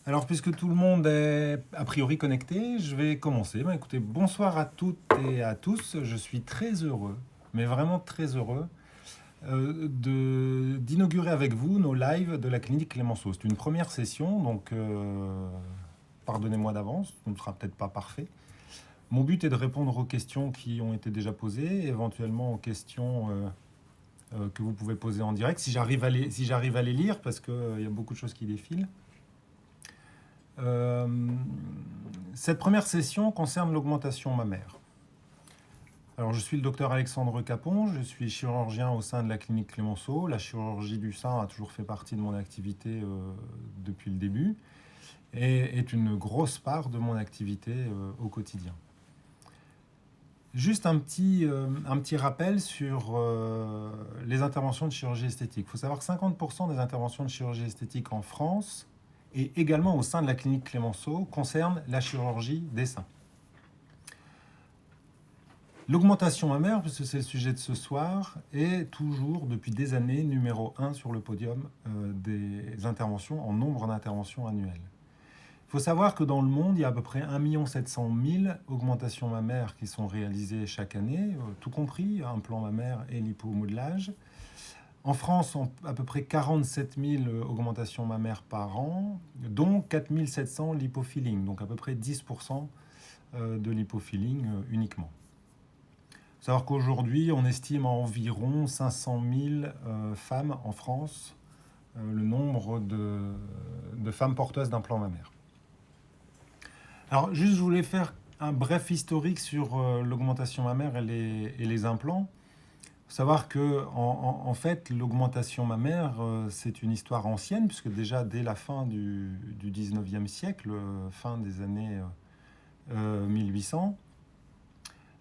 Alors, puisque tout le monde est a priori connecté, je vais commencer. Écoutez, bonsoir à toutes et à tous. Je suis très heureux, mais vraiment très heureux, d'inaugurer avec vous nos lives de la clinique Clémenceau. C'est une première session, donc pardonnez-moi d'avance, ce ne sera peut-être pas parfait. Mon but est de répondre aux questions qui ont été déjà posées, éventuellement aux questions que vous pouvez poser en direct, si j'arrive à les lire, parce qu'il y a beaucoup de choses qui défilent. Euh, cette première session concerne l'augmentation mammaire. Alors, je suis le docteur Alexandre Capon, je suis chirurgien au sein de la clinique Clémenceau. La chirurgie du sein a toujours fait partie de mon activité depuis le début et est une grosse part de mon activité au quotidien. Juste un petit rappel sur les interventions de chirurgie esthétique. Il faut savoir que 50% des interventions de chirurgie esthétique en France et également au sein de la clinique Clémenceau concernent la chirurgie des seins. L'augmentation mammaire, puisque c'est le sujet de ce soir, est toujours, depuis des années, numéro 1 sur le podium des interventions, en nombre d'interventions annuelles. Il faut savoir que dans le monde, il y a à peu près 1 700 000 augmentations mammaires qui sont réalisées chaque année, tout compris, implant mammaire et lipomodelage. En France, à peu près 47 000 augmentations mammaires par an, dont 4 700 lipofilling, donc à peu près 10% de lipofilling uniquement. Il faut savoir qu'aujourd'hui, on estime à environ 500 000 femmes en France le nombre de femmes porteuses d'implants mammaires. Alors, juste, je voulais faire un bref historique sur l'augmentation mammaire et les implants. Il faut savoir que, en fait, l'augmentation mammaire, c'est une histoire ancienne, puisque déjà dès la fin du 19e siècle, fin des années 1800,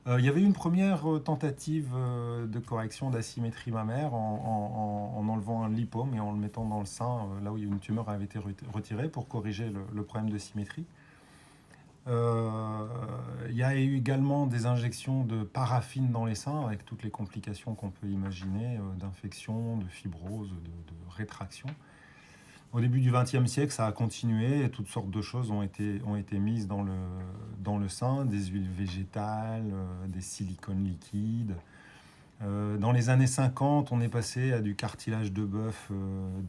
il y avait eu une première tentative de correction d'asymétrie mammaire en enlevant un lipome et en le mettant dans le sein, là où une tumeur avait été retirée, pour corriger le problème de symétrie. Il y a eu également des injections de paraffine dans les seins, avec toutes les complications qu'on peut imaginer, d'infection, de fibrose, de rétraction. Au début du XXe siècle, ça a continué et toutes sortes de choses ont été mises dans le sein, des huiles végétales, des silicones liquides. Dans les années 50, on est passé à du cartilage de bœuf,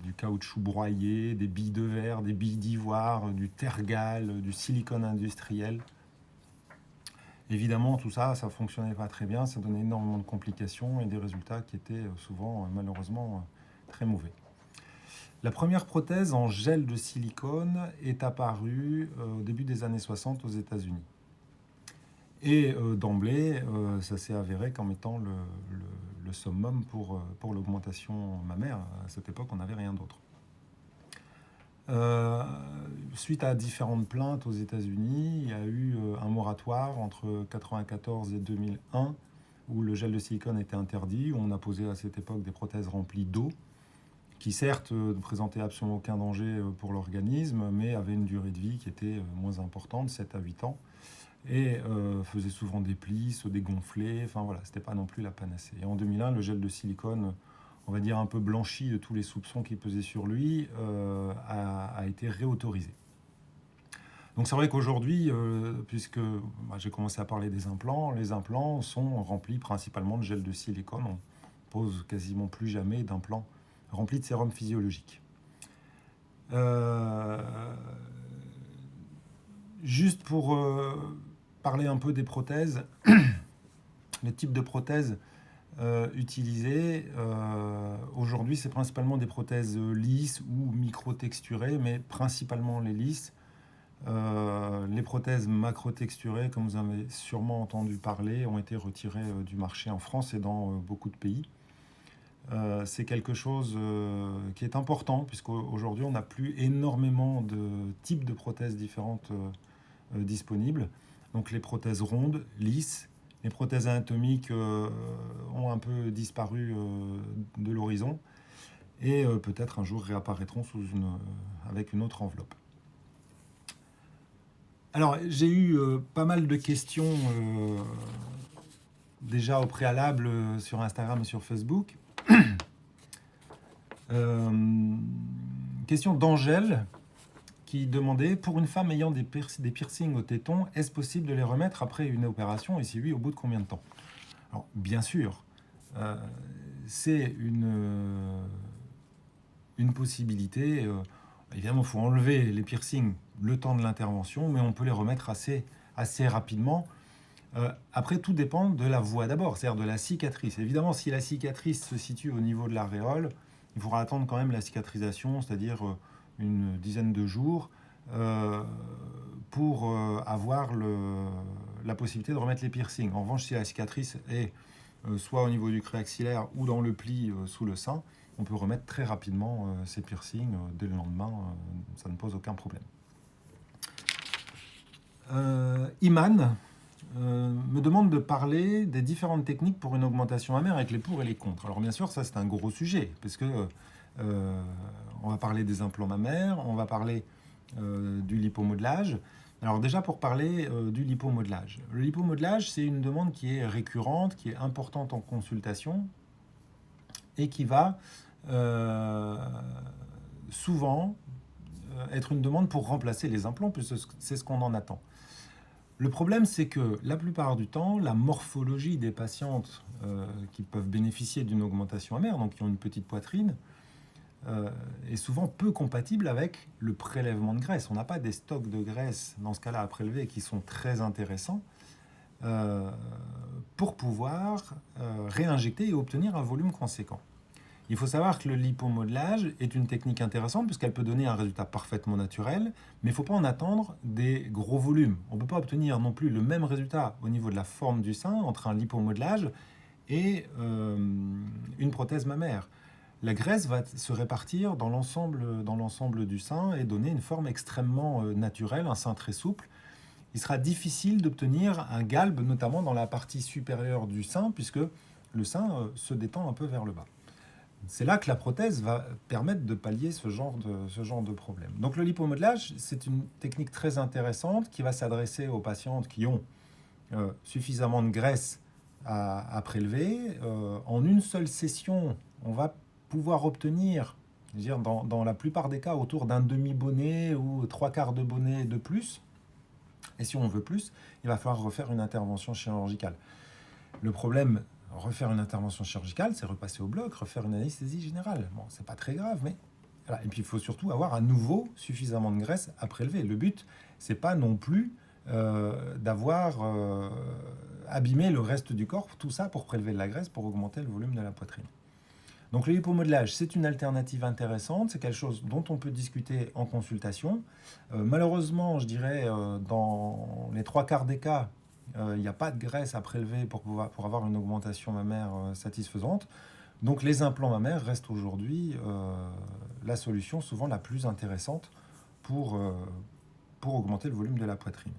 du caoutchouc broyé, des billes de verre, des billes d'ivoire, du tergal, du silicone industriel. Évidemment, tout ça, ça ne fonctionnait pas très bien, ça donnait énormément de complications et des résultats qui étaient souvent, malheureusement, très mauvais. La première prothèse en gel de silicone est apparue au début des années 60 aux États-Unis. Et d'emblée, ça s'est avéré comme étant le summum pour l'augmentation mammaire. À cette époque, on n'avait rien d'autre. Suite à différentes plaintes aux États-Unis, il y a eu un moratoire entre 1994 et 2001 où le gel de silicone était interdit, où on a posé à cette époque des prothèses remplies d'eau, qui certes ne présentaient absolument aucun danger pour l'organisme, mais avaient une durée de vie qui était moins importante, 7 à 8 ans, et faisait souvent des plis, se dégonfler, enfin voilà, c'était pas non plus la panacée. Et en 2001, le gel de silicone, on va dire un peu blanchi de tous les soupçons qui pesaient sur lui, a été réautorisé. Donc c'est vrai qu'aujourd'hui, puisque j'ai commencé à parler des implants, les implants sont remplis principalement de gel de silicone. On pose quasiment plus jamais d'implants remplis de sérum physiologique. Juste pour parler un peu des prothèses, les types de prothèses utilisées, aujourd'hui c'est principalement des prothèses lisses ou micro-texturées, mais principalement les lisses. Les prothèses macro-texturées, comme vous avez sûrement entendu parler, ont été retirées du marché en France et dans beaucoup de pays. C'est quelque chose qui est important, puisqu'aujourd'hui on n'a plus énormément de types de prothèses différentes disponibles. Donc les prothèses rondes, lisses, les prothèses anatomiques ont un peu disparu de l'horizon et peut-être un jour réapparaîtront avec une autre enveloppe. Alors, j'ai eu pas mal de questions déjà au préalable sur Instagram et sur Facebook. Question d'Angèle qui demandait, pour une femme ayant des piercings au téton, est-ce possible de les remettre après une opération et si oui, au bout de combien de temps? Alors, bien sûr, c'est une possibilité. Évidemment, il faut enlever les piercings le temps de l'intervention, mais on peut les remettre assez rapidement. Après, tout dépend de la voie d'abord, c'est-à-dire de la cicatrice. Évidemment, si la cicatrice se situe au niveau de l'aréole, il faudra attendre quand même la cicatrisation, c'est-à-dire une dizaine de jours, pour avoir la possibilité de remettre les piercings. En revanche, si la cicatrice est soit au niveau du creux axillaire ou dans le pli sous le sein, on peut remettre très rapidement ces piercings dès le lendemain, ça ne pose aucun problème. Iman me demande de parler des différentes techniques pour une augmentation mammaire avec les pour et les contre. Alors bien sûr, ça c'est un gros sujet, parce que on va parler des implants mammaires, on va parler du lipomodelage. Alors déjà pour parler du lipomodelage. Le lipomodelage, c'est une demande qui est récurrente, qui est importante en consultation et qui va souvent être une demande pour remplacer les implants, puisque c'est ce qu'on en attend. Le problème, c'est que la plupart du temps, la morphologie des patientes qui peuvent bénéficier d'une augmentation mammaire, donc qui ont une petite poitrine, est souvent peu compatible avec le prélèvement de graisse. On n'a pas des stocks de graisse dans ce cas-là à prélever qui sont très intéressants pour pouvoir réinjecter et obtenir un volume conséquent. Il faut savoir que le lipomodelage est une technique intéressante puisqu'elle peut donner un résultat parfaitement naturel, mais il ne faut pas en attendre des gros volumes. On ne peut pas obtenir non plus le même résultat au niveau de la forme du sein entre un lipomodelage et une prothèse mammaire. La graisse va se répartir dans l'ensemble du sein et donner une forme extrêmement naturelle, un sein très souple. Il sera difficile d'obtenir un galbe, notamment dans la partie supérieure du sein, puisque le sein se détend un peu vers le bas. C'est là que la prothèse va permettre de pallier ce genre de problème. Donc le lipomodelage, c'est une technique très intéressante qui va s'adresser aux patientes qui ont suffisamment de graisse à prélever. En une seule session, on va pouvoir obtenir, je veux dire, dans la plupart des cas, autour d'un demi-bonnet ou 3/4 de bonnet de plus. Et si on veut plus, il va falloir refaire une intervention chirurgicale. Le problème, refaire une intervention chirurgicale, c'est repasser au bloc, refaire une anesthésie générale. Bon, c'est pas très grave, mais voilà. Et puis il faut surtout avoir à nouveau suffisamment de graisse à prélever. Le but, c'est pas non plus d'avoir abîmé le reste du corps, tout ça pour prélever de la graisse, pour augmenter le volume de la poitrine. Donc le lipomodelage, c'est une alternative intéressante, c'est quelque chose dont on peut discuter en consultation. Malheureusement, je dirais, dans les 3/4 des cas, il n'y a pas de graisse à prélever pour avoir une augmentation mammaire satisfaisante. Donc les implants mammaires restent aujourd'hui la solution souvent la plus intéressante pour augmenter le volume de la poitrine.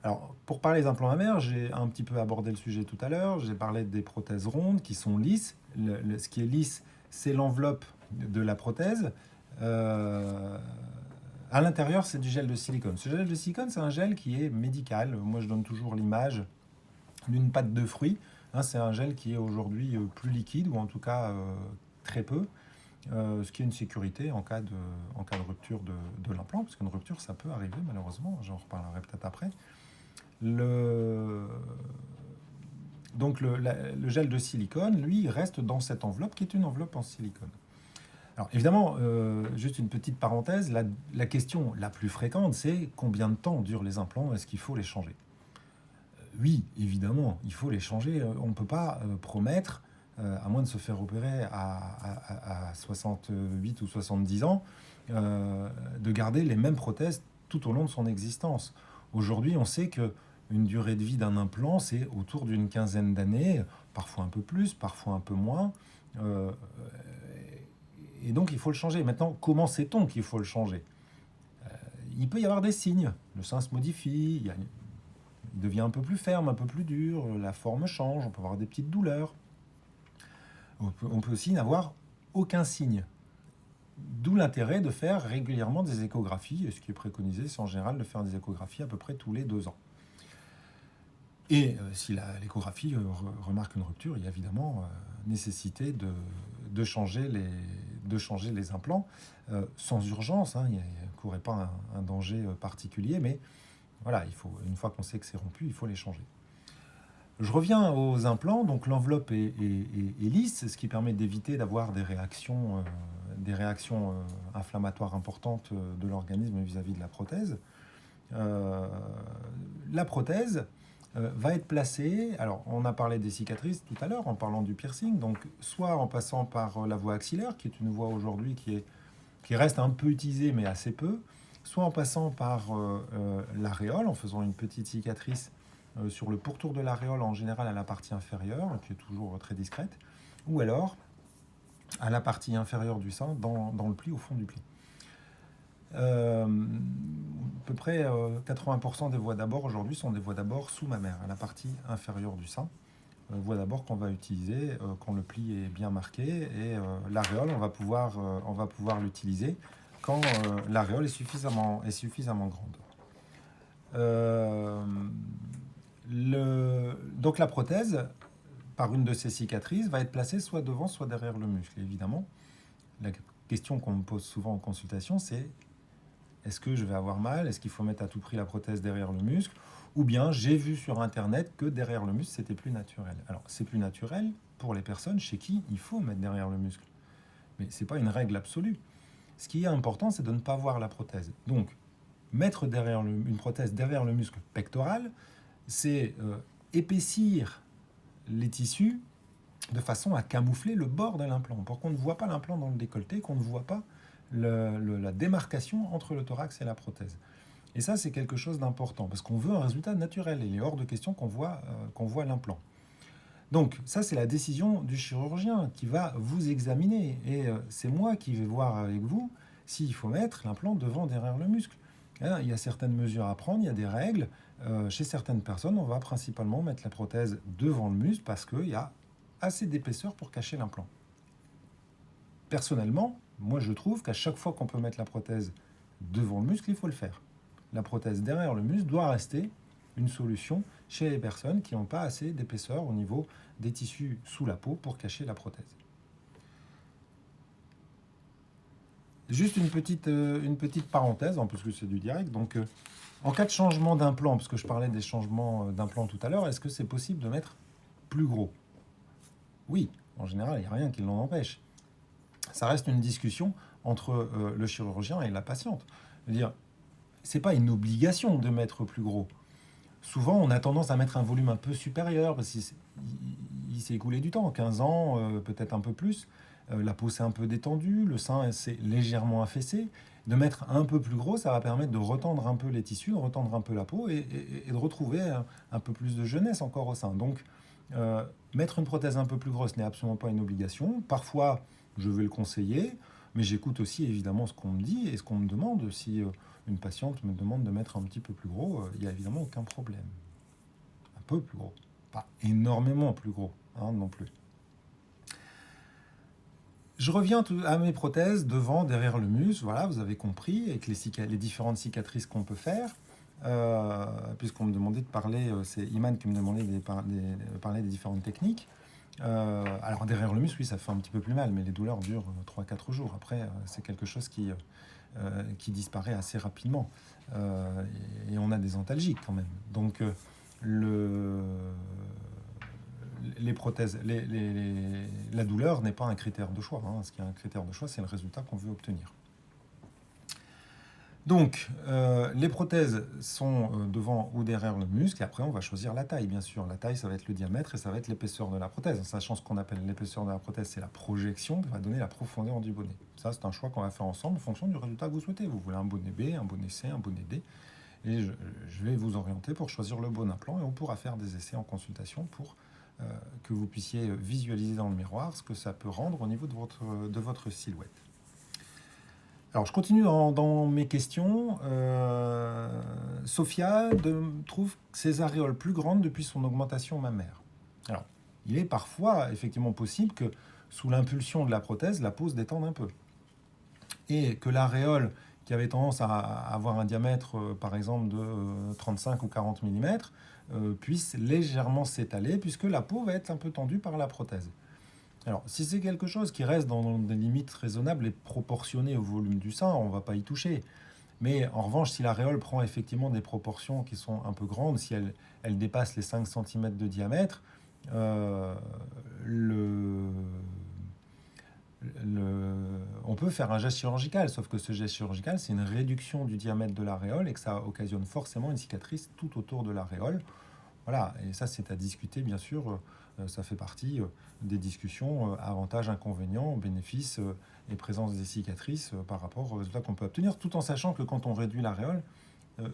Alors, pour parler des implants mammaires, j'ai un petit peu abordé le sujet tout à l'heure. J'ai parlé des prothèses rondes qui sont lisses. Ce qui est lisse, c'est l'enveloppe de la prothèse. À l'intérieur, c'est du gel de silicone. Ce gel de silicone, c'est un gel qui est médical. Moi, je donne toujours l'image d'une pâte de fruits. C'est un gel qui est aujourd'hui plus liquide, ou en tout cas très peu, ce qui est une sécurité en cas de rupture de l'implant, parce qu'une rupture, ça peut arriver malheureusement. J'en reparlerai peut-être après. Donc le gel de silicone, lui, reste dans cette enveloppe qui est une enveloppe en silicone. Alors évidemment, juste une petite parenthèse, la question la plus fréquente, c'est combien de temps durent les implants, est-ce qu'il faut les changer? Oui, évidemment, il faut les changer. On ne peut pas promettre, à moins de se faire opérer à 68 ou 70 ans, de garder les mêmes prothèses tout au long de son existence. Aujourd'hui, on sait qu'une durée de vie d'un implant, c'est autour d'une quinzaine d'années, parfois un peu plus, parfois un peu moins. Et donc, il faut le changer. Maintenant, comment sait-on qu'il faut le changer? Il peut y avoir des signes. Le sein se modifie, il devient un peu plus ferme, un peu plus dur, la forme change, on peut avoir des petites douleurs. On peut aussi n'avoir aucun signe. D'où l'intérêt de faire régulièrement des échographies. Et ce qui est préconisé, c'est en général de faire des échographies à peu près tous les 2 ans. Et si l'échographie remarque une rupture, il y a évidemment nécessité de changer les implants sans urgence. Il n'y aurait pas un danger particulier, mais voilà, une fois qu'on sait que c'est rompu, il faut les changer. Je reviens aux implants. Donc l'enveloppe est lisse, ce qui permet d'éviter d'avoir des réactions inflammatoires importantes de l'organisme vis-à-vis de la prothèse. La prothèse va être placée, alors on a parlé des cicatrices tout à l'heure en parlant du piercing, donc soit en passant par la voie axillaire, qui est une voie aujourd'hui qui reste un peu utilisée mais assez peu, soit en passant par l'aréole, en faisant une petite cicatrice sur le pourtour de l'aréole, en général à la partie inférieure, qui est toujours très discrète, ou alors à la partie inférieure du sein, dans le pli, au fond du pli. À peu près 80% des voies d'abord aujourd'hui sont des voies d'abord sous-mammaires, à la partie inférieure du sein. Voie d'abord qu'on va utiliser quand le pli est bien marqué, et l'aréole, on va pouvoir l'utiliser quand l'aréole est suffisamment grande. Donc la prothèse, par une de ces cicatrices, va être placée soit devant, soit derrière le muscle. Et évidemment, la question qu'on me pose souvent en consultation, c'est: est-ce que je vais avoir mal? Est-ce qu'il faut mettre à tout prix la prothèse derrière le muscle? Ou bien j'ai vu sur Internet que derrière le muscle, c'était plus naturel. Alors, c'est plus naturel pour les personnes chez qui il faut mettre derrière le muscle. Mais ce n'est pas une règle absolue. Ce qui est important, c'est de ne pas voir la prothèse. Donc, mettre une prothèse derrière le muscle pectoral, c'est épaissir les tissus de façon à camoufler le bord de l'implant, pour qu'on ne voit pas l'implant dans le décolleté, qu'on ne voit pas la démarcation entre le thorax et la prothèse. Et ça, c'est quelque chose d'important, parce qu'on veut un résultat naturel. Il est hors de question qu'on voit l'implant. Donc, ça, c'est la décision du chirurgien qui va vous examiner. Et c'est moi qui vais voir avec vous s'il faut mettre l'implant devant, derrière le muscle. Il y a certaines mesures à prendre, il y a des règles. Chez certaines personnes, on va principalement mettre la prothèse devant le muscle parce qu'il y a assez d'épaisseur pour cacher l'implant. Personnellement, moi je trouve qu'à chaque fois qu'on peut mettre la prothèse devant le muscle, il faut le faire. La prothèse derrière le muscle doit rester une solution chez les personnes qui n'ont pas assez d'épaisseur au niveau des tissus sous la peau pour cacher la prothèse. Juste une petite parenthèse, parce que c'est du direct. Donc, en cas de changement d'implant, parce que je parlais des changements d'implant tout à l'heure, est-ce que c'est possible de mettre plus gros? Oui, en général, il n'y a rien qui l'en empêche. Ça reste une discussion entre le chirurgien et la patiente. Je veux dire, c'est pas une obligation de mettre plus gros. Souvent, on a tendance à mettre un volume un peu supérieur, parce qu'il s'est écoulé du temps, 15 ans, peut-être un peu plus. La peau s'est un peu détendue, le sein s'est légèrement affaissé. De mettre un peu plus gros, ça va permettre de retendre un peu les tissus, de retendre un peu la peau et de retrouver un peu plus de jeunesse encore au sein. Donc, mettre une prothèse un peu plus grosse n'est absolument pas une obligation. Parfois, je vais le conseiller, mais j'écoute aussi évidemment ce qu'on me dit et ce qu'on me demande. Si une patiente me demande de mettre un petit peu plus gros, il n'y a évidemment aucun problème. Un peu plus gros, pas énormément plus gros non plus. Je reviens à mes prothèses devant, derrière le muscle. Voilà, vous avez compris, avec les différentes cicatrices qu'on peut faire. Puisqu'on me demandait de parler, c'est Iman qui me demandait de parler des différentes techniques. Alors derrière le muscle, oui, ça fait un petit peu plus mal, mais les douleurs durent 3-4 jours. Après, c'est quelque chose qui disparaît assez rapidement. Et on a des antalgiques quand même. Donc les prothèses, la douleur n'est pas un critère de choix. Ce qui est un critère de choix, c'est le résultat qu'on veut obtenir. Donc, les prothèses sont devant ou derrière le muscle, et après on va choisir la taille, bien sûr. La taille, ça va être le diamètre et ça va être l'épaisseur de la prothèse. Sachant ce qu'on appelle l'épaisseur de la prothèse, c'est la projection qui va donner la profondeur du bonnet. Ça, c'est un choix qu'on va faire ensemble en fonction du résultat que vous souhaitez. Vous voulez un bonnet B, un bonnet C, un bonnet D, et je vais vous orienter pour choisir le bon implant, et on pourra faire des essais en consultation pour que vous puissiez visualiser dans le miroir ce que ça peut rendre au niveau de votre silhouette. Alors, je continue dans mes questions. Sophia trouve ses aréoles plus grandes depuis son augmentation mammaire. Alors, il est parfois effectivement possible que, sous l'impulsion de la prothèse, la peau se détende un peu. et que l'aréole, qui avait tendance à avoir un diamètre, par exemple, de 35 ou 40 mm, puisse légèrement s'étaler, puisque la peau va être un peu tendue par la prothèse. Alors, si c'est quelque chose qui reste dans des limites raisonnables et proportionnées au volume du sein, on ne va pas y toucher. Mais en revanche, si l'aréole prend effectivement des proportions qui sont un peu grandes, si elle dépasse les 5 cm de diamètre, euh, le, on peut faire un geste chirurgical, sauf que ce geste chirurgical, c'est une réduction du diamètre de l'aréole et que ça occasionne forcément une cicatrice tout autour de l'aréole. Voilà, et ça c'est à discuter bien sûr, ça fait partie des discussions, avantages, inconvénients, bénéfices et présence des cicatrices par rapport aux résultats qu'on peut obtenir, tout en sachant que quand on réduit l'aréole,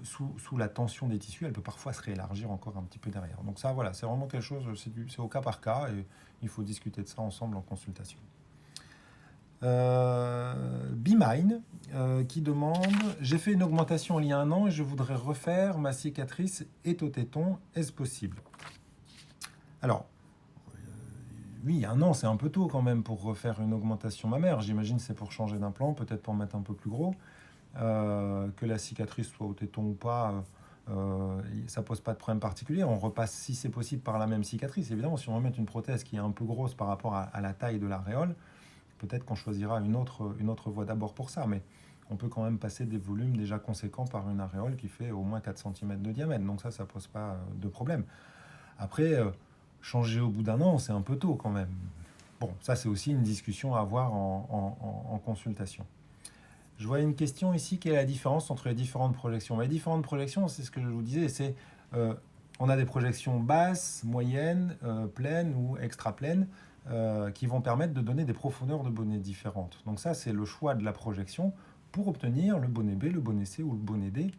sous la tension des tissus, elle peut parfois se réélargir encore un petit peu derrière. Donc ça voilà, c'est vraiment quelque chose, c'est au cas par cas et il faut discuter de ça ensemble en consultation. Be-Mine qui demande: j'ai fait une augmentation il y a 1 an et je voudrais refaire ma cicatrice est au téton, est-ce possible? Alors, oui, 1 an c'est un peu tôt quand même pour refaire une augmentation mammaire. J'imagine c'est pour changer d'implant, peut-être pour mettre un peu plus gros. Que la cicatrice soit au téton ou pas, ça pose pas de problème particulier. On repasse si c'est possible par la même cicatrice. Évidemment, si on veut mettre une prothèse qui est un peu grosse par rapport à la taille de l'aréole, peut-être qu'on choisira une autre voie d'abord pour ça, mais on peut quand même passer des volumes déjà conséquents par une aréole qui fait au moins 4 cm de diamètre. Donc ça pose pas de problème. Après, changer au bout d'1 an, c'est un peu tôt quand même. Bon, ça c'est aussi une discussion à avoir en consultation. Je vois une question ici: quelle est la différence entre les différentes projections? Les différentes projections, c'est ce que je vous disais, c'est on a des projections basses, moyennes, pleines ou extra-pleines, qui vont permettre de donner des profondeurs de bonnet différentes. Donc ça, c'est le choix de la projection pour obtenir le bonnet B, le bonnet C ou le bonnet D,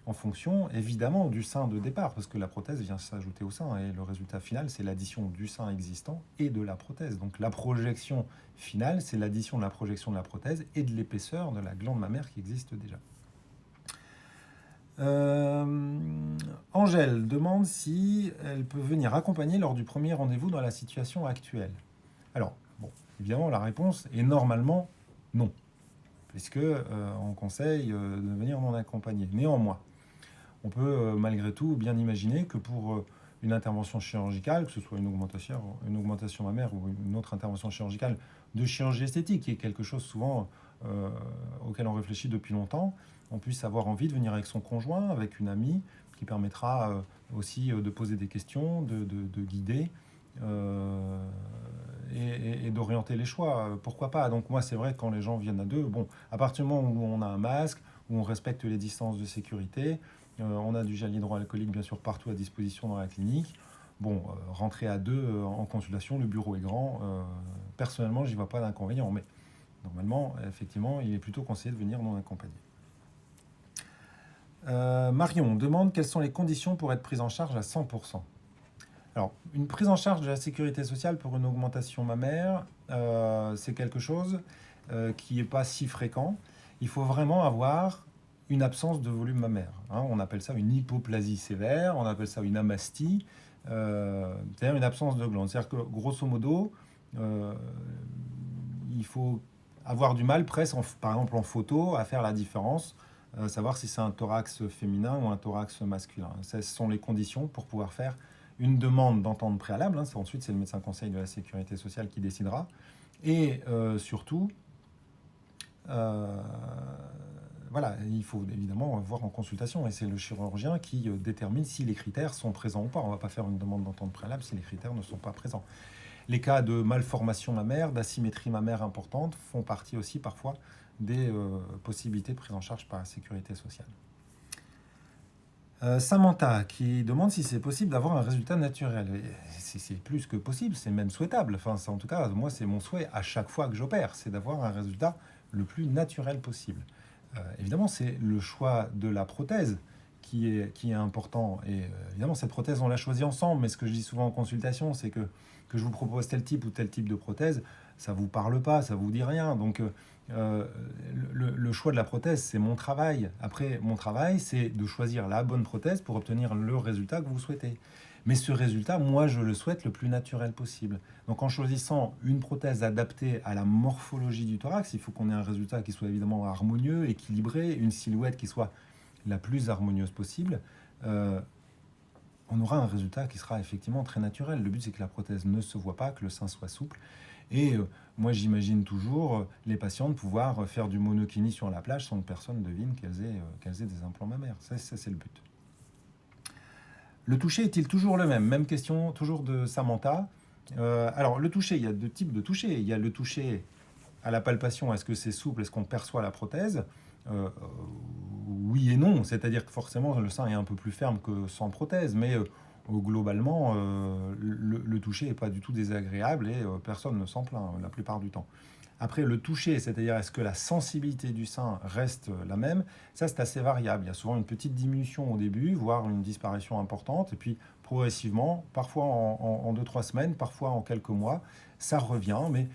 en fonction évidemment du sein de départ, parce que la prothèse vient s'ajouter au sein, et le résultat final, c'est l'addition du sein existant et de la prothèse. Donc la projection finale, c'est l'addition de la projection de la prothèse et de l'épaisseur de la glande mammaire qui existe déjà. Angèle demande si elle peut venir accompagner lors du premier rendez-vous dans la situation actuelle. Alors, bon, évidemment, la réponse est normalement non, puisque on conseille de venir non accompagné. Néanmoins, on peut malgré tout bien imaginer que pour une intervention chirurgicale, que ce soit une augmentation mammaire ou une autre intervention chirurgicale de chirurgie esthétique, qui est quelque chose souvent auquel on réfléchit depuis longtemps, on puisse avoir envie de venir avec son conjoint, avec une amie, qui permettra aussi de poser des questions, de guider et d'orienter les choix. Pourquoi pas? Donc moi, c'est vrai que quand les gens viennent à deux, bon, à partir du moment où on a un masque, où on respecte les distances de sécurité, on a du gel hydroalcoolique bien sûr partout à disposition dans la clinique. Bon, rentrer à deux en consultation, le bureau est grand. Personnellement, j'y vois pas d'inconvénient, mais normalement, effectivement, il est plutôt conseillé de venir non accompagné. Marion demande quelles sont les conditions pour être prise en charge à 100%. Alors, une prise en charge de la sécurité sociale pour une augmentation mammaire, c'est quelque chose qui n'est pas si fréquent. Il faut vraiment avoir une absence de volume mammaire. On appelle ça une hypoplasie sévère, on appelle ça une amastie, c'est-à-dire une absence de glande. C'est-à-dire que, grosso modo, il faut avoir du mal, presque, par exemple en photo, à faire la différence, savoir si c'est un thorax féminin ou un thorax masculin. Ce sont les conditions pour pouvoir faire une demande d'entente préalable. Ensuite, c'est le médecin conseil de la sécurité sociale qui décidera. Et surtout, voilà, il faut évidemment voir en consultation, et c'est le chirurgien qui détermine si les critères sont présents ou pas. On ne va pas faire une demande d'entente préalable si les critères ne sont pas présents. Les cas de malformation mammaire, d'asymétrie mammaire importante font partie aussi parfois des possibilités de prise en charge par la sécurité sociale. Samantha qui demande si c'est possible d'avoir un résultat naturel. C'est plus que possible, c'est même souhaitable. Enfin, en tout cas, moi, c'est mon souhait à chaque fois que j'opère, c'est d'avoir un résultat le plus naturel possible. Évidemment, c'est le choix de la prothèse qui est important. Et évidemment, cette prothèse, on l'a choisie ensemble. Mais ce que je dis souvent en consultation, c'est que je vous propose tel type ou tel type de prothèse, ça ne vous parle pas, ça ne vous dit rien. Donc, le choix de la prothèse, c'est mon travail. Après, mon travail, c'est de choisir la bonne prothèse pour obtenir le résultat que vous souhaitez. Mais ce résultat, moi, je le souhaite le plus naturel possible. Donc en choisissant une prothèse adaptée à la morphologie du thorax, il faut qu'on ait un résultat qui soit évidemment harmonieux, équilibré, une silhouette qui soit la plus harmonieuse possible. Euh, on aura un résultat qui sera effectivement très naturel. Le but, c'est que la prothèse ne se voit pas, que le sein soit souple. Et moi, j'imagine toujours les patientes pouvoir faire du monokini sur la plage sans que personne devine qu'elles aient des implants mammaires. Ça, c'est le but. Le toucher est-il toujours le même? Même question toujours de Samantha. Alors, le toucher, il y a deux types de toucher. Il y a le toucher à la palpation. Est-ce que c'est souple? Est-ce qu'on perçoit la prothèse? Oui et non. C'est-à-dire que forcément, le sein est un peu plus ferme que sans prothèse. Mais globalement, le toucher n'est pas du tout désagréable et personne ne s'en plaint la plupart du temps. Après, le toucher, c'est-à-dire est-ce que la sensibilité du sein reste la même? Ça, c'est assez variable. Il y a souvent une petite diminution au début, voire une disparition importante. Et puis, progressivement, parfois en 2-3 semaines, parfois en quelques mois, ça revient. Mais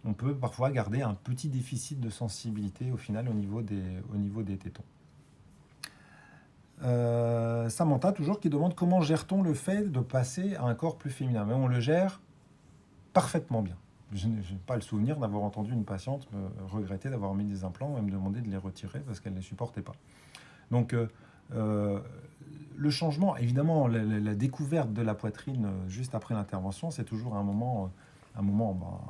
on peut parfois garder un petit déficit de sensibilité au final au niveau des tétons. Samantha, toujours, qui demande comment gère-t-on le fait de passer à un corps plus féminin? Mais on le gère parfaitement bien. Je n'ai pas le souvenir d'avoir entendu une patiente me regretter d'avoir mis des implants et me demander de les retirer parce qu'elle ne les supportait pas. Donc, le changement, évidemment, la découverte de la poitrine juste après l'intervention, c'est toujours un moment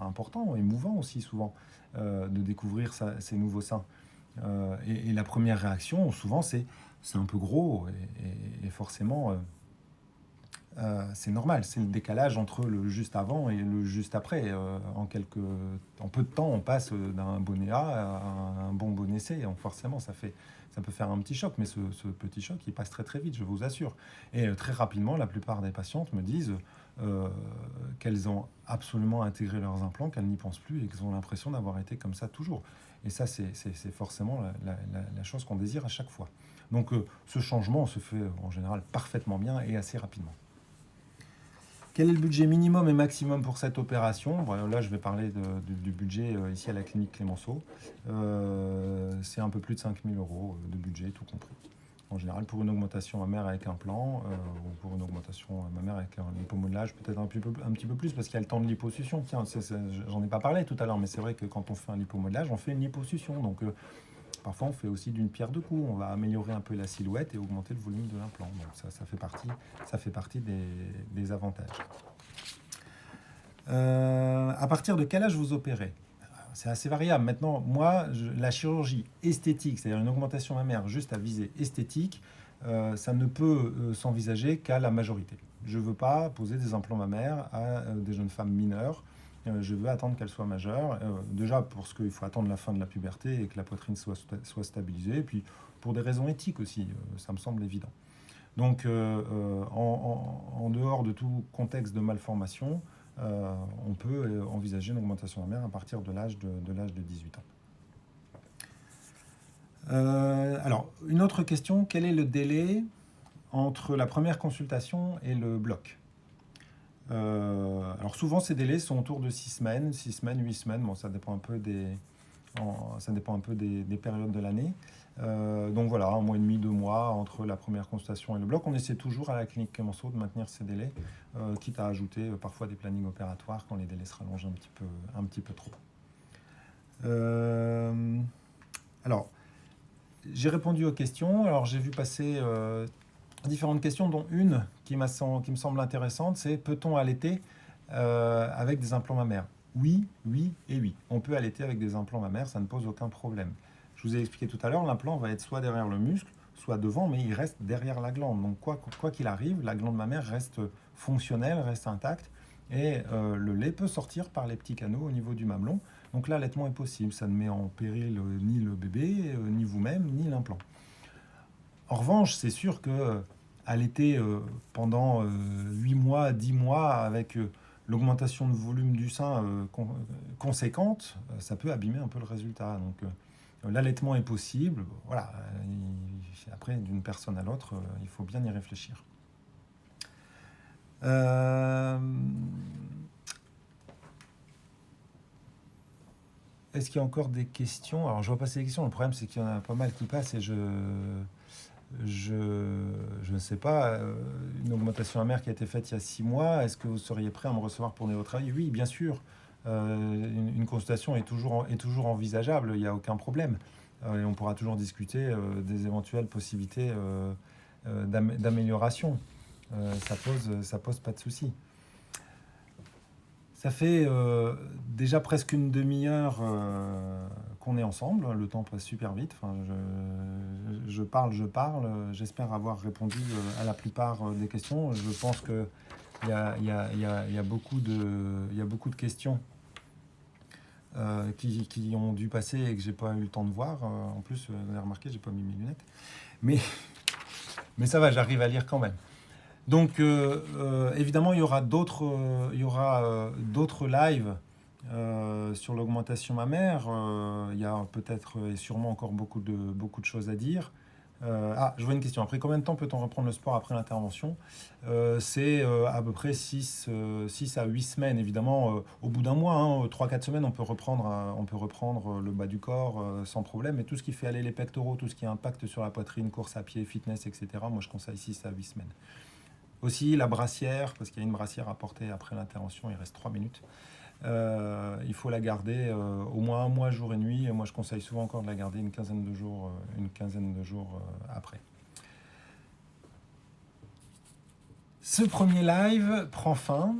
important, émouvant aussi souvent, de découvrir ces nouveaux seins. Et la première réaction, souvent, c'est un peu gros et forcément... c'est normal, c'est le décalage entre le juste avant et le juste après. En peu de temps, on passe d'un bonnet A à un bon bonnet C. Donc forcément, ça peut faire un petit choc, mais ce petit choc, il passe très très vite, je vous assure. Et très rapidement, la plupart des patientes me disent qu'elles ont absolument intégré leurs implants, qu'elles n'y pensent plus et qu'elles ont l'impression d'avoir été comme ça toujours. Et ça, c'est forcément la chose qu'on désire à chaque fois. Donc ce changement se fait en général parfaitement bien et assez rapidement. Quel est le budget minimum et maximum pour cette opération? Bon, là, je vais parler du budget ici à la clinique Clémenceau. C'est un peu plus de 5 000 € de budget, tout compris. En général, pour une augmentation mammaire avec un plan, ou pour une augmentation mammaire avec un lipomodelage, peut-être un petit peu plus, parce qu'il y a le temps de liposuction. Tiens, j'en ai pas parlé tout à l'heure, mais c'est vrai que quand on fait un lipomodelage, on fait une liposuction. Donc, parfois, on fait aussi d'une pierre deux coups. On va améliorer un peu la silhouette et augmenter le volume de l'implant. Donc ça fait partie des avantages. À partir de quel âge vous opérez? C'est assez variable. Maintenant, moi, la chirurgie esthétique, c'est-à-dire une augmentation mammaire juste à visée esthétique, ça ne peut s'envisager qu'à la majorité. Je ne veux pas poser des implants mammaires à des jeunes femmes mineures. Je veux attendre qu'elle soit majeure, déjà parce qu'il faut attendre la fin de la puberté et que la poitrine soit stabilisée, et puis pour des raisons éthiques aussi, ça me semble évident. Donc, en dehors de tout contexte de malformation, on peut envisager une augmentation mammaire à partir de l'âge de 18 ans. Alors, une autre question, quel est le délai entre la première consultation et le bloc? Alors souvent ces délais sont autour de 6 semaines, 8 semaines, bon, ça dépend un peu des périodes de l'année. Donc voilà, 1 mois et demi, 2 mois entre la première consultation et le bloc. On essaie toujours à la clinique Clémenceau de maintenir ces délais, quitte à ajouter parfois des plannings opératoires quand les délais se rallongent un petit peu trop. Alors, j'ai répondu aux questions. Alors j'ai vu passer différentes questions, dont une qui me semble intéressante, c'est peut-on allaiter avec des implants mammaires? Oui, oui et oui. On peut allaiter avec des implants mammaires, ça ne pose aucun problème. Je vous ai expliqué tout à l'heure, l'implant va être soit derrière le muscle, soit devant, mais il reste derrière la glande. Donc quoi qu'il arrive, la glande mammaire reste fonctionnelle, reste intacte, et le lait peut sortir par les petits canaux au niveau du mamelon. Donc l'allaitement est possible, ça ne met en péril ni le bébé, ni vous-même, ni l'implant. En revanche, c'est sûr que allaiter pendant 8 mois, 10 mois, avec l'augmentation de volume du sein conséquente, ça peut abîmer un peu le résultat. Donc l'allaitement est possible. Voilà. Après, d'une personne à l'autre, il faut bien y réfléchir. Est-ce qu'il y a encore des questions? Alors, je vois passer les questions. Le problème, c'est qu'il y en a pas mal qui passent et je je ne sais pas, une augmentation mammaire qui a été faite il y a 6 mois, est-ce que vous seriez prêt à me recevoir pour nouveau travail? Oui, bien sûr. Une consultation est toujours envisageable, il n'y a aucun problème. Et on pourra toujours discuter des éventuelles possibilités d'amélioration. Ça pose pas de souci. Ça fait déjà presque une demi-heure qu'on est ensemble. Le temps passe super vite. Enfin, je parle. J'espère avoir répondu à la plupart des questions. Je pense qu'il y a beaucoup de questions qui ont dû passer et que j'ai pas eu le temps de voir. En plus, vous avez remarqué, j'ai pas mis mes lunettes. Mais, mais ça va, j'arrive à lire quand même. Donc, évidemment, il y aura d'autres lives sur l'augmentation mammaire. Il y a peut-être et sûrement encore beaucoup de choses à dire. Je vois une question. Après combien de temps peut-on reprendre le sport après l'intervention? C'est à peu près 6 à 8 semaines. Évidemment, au bout d'un mois, 3-4 semaines, on peut reprendre le bas du corps sans problème. Et tout ce qui fait aller les pectoraux, tout ce qui impacte sur la poitrine, course à pied, fitness, etc., moi je conseille 6 à 8 semaines. Aussi la brassière, parce qu'il y a une brassière à porter après l'intervention, il reste 3 minutes. Il faut la garder au moins un mois, jour et nuit. Et moi, je conseille souvent encore de la garder une quinzaine de jours après. Ce premier live prend fin.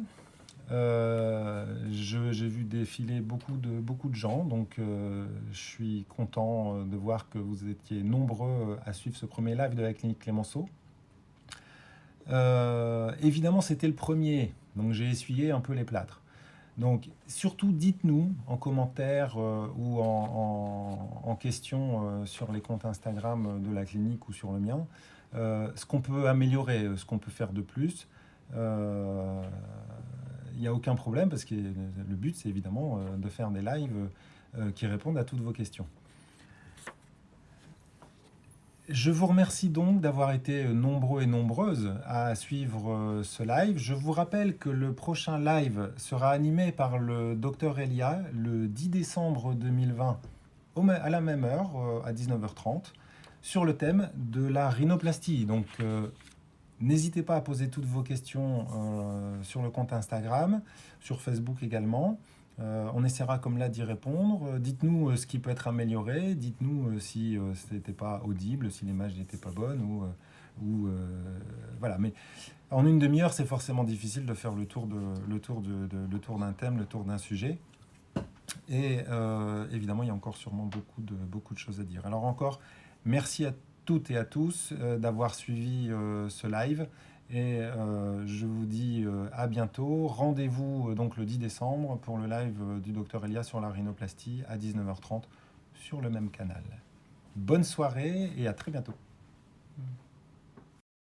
J'ai vu défiler beaucoup de gens, donc je suis content de voir que vous étiez nombreux à suivre ce premier live de la clinique Clémenceau. Évidemment, c'était le premier, donc j'ai essuyé un peu les plâtres. Donc, surtout, dites-nous en commentaire ou en question sur les comptes Instagram de la clinique ou sur le mien, ce qu'on peut améliorer, ce qu'on peut faire de plus. Il n'y a aucun problème parce que le but, c'est évidemment de faire des lives qui répondent à toutes vos questions. Je vous remercie donc d'avoir été nombreux et nombreuses à suivre ce live. Je vous rappelle que le prochain live sera animé par le Dr Elia le 10 décembre 2020 à la même heure, à 19h30, sur le thème de la rhinoplastie. Donc n'hésitez pas à poser toutes vos questions sur le compte Instagram, sur Facebook également. On essaiera comme là d'y répondre. Dites-nous ce qui peut être amélioré. Dites-nous si ce n'était pas audible, si l'image n'était pas bonne. Voilà. Mais en une demi-heure, c'est forcément difficile de faire le tour d'un thème, le tour d'un sujet. Et évidemment, il y a encore sûrement beaucoup de choses à dire. Alors encore, merci à toutes et à tous d'avoir suivi ce live. Et je vous dis à bientôt. Rendez-vous donc le 10 décembre pour le live du Dr Elia sur la rhinoplastie à 19h30 sur le même canal. Bonne soirée et à très bientôt.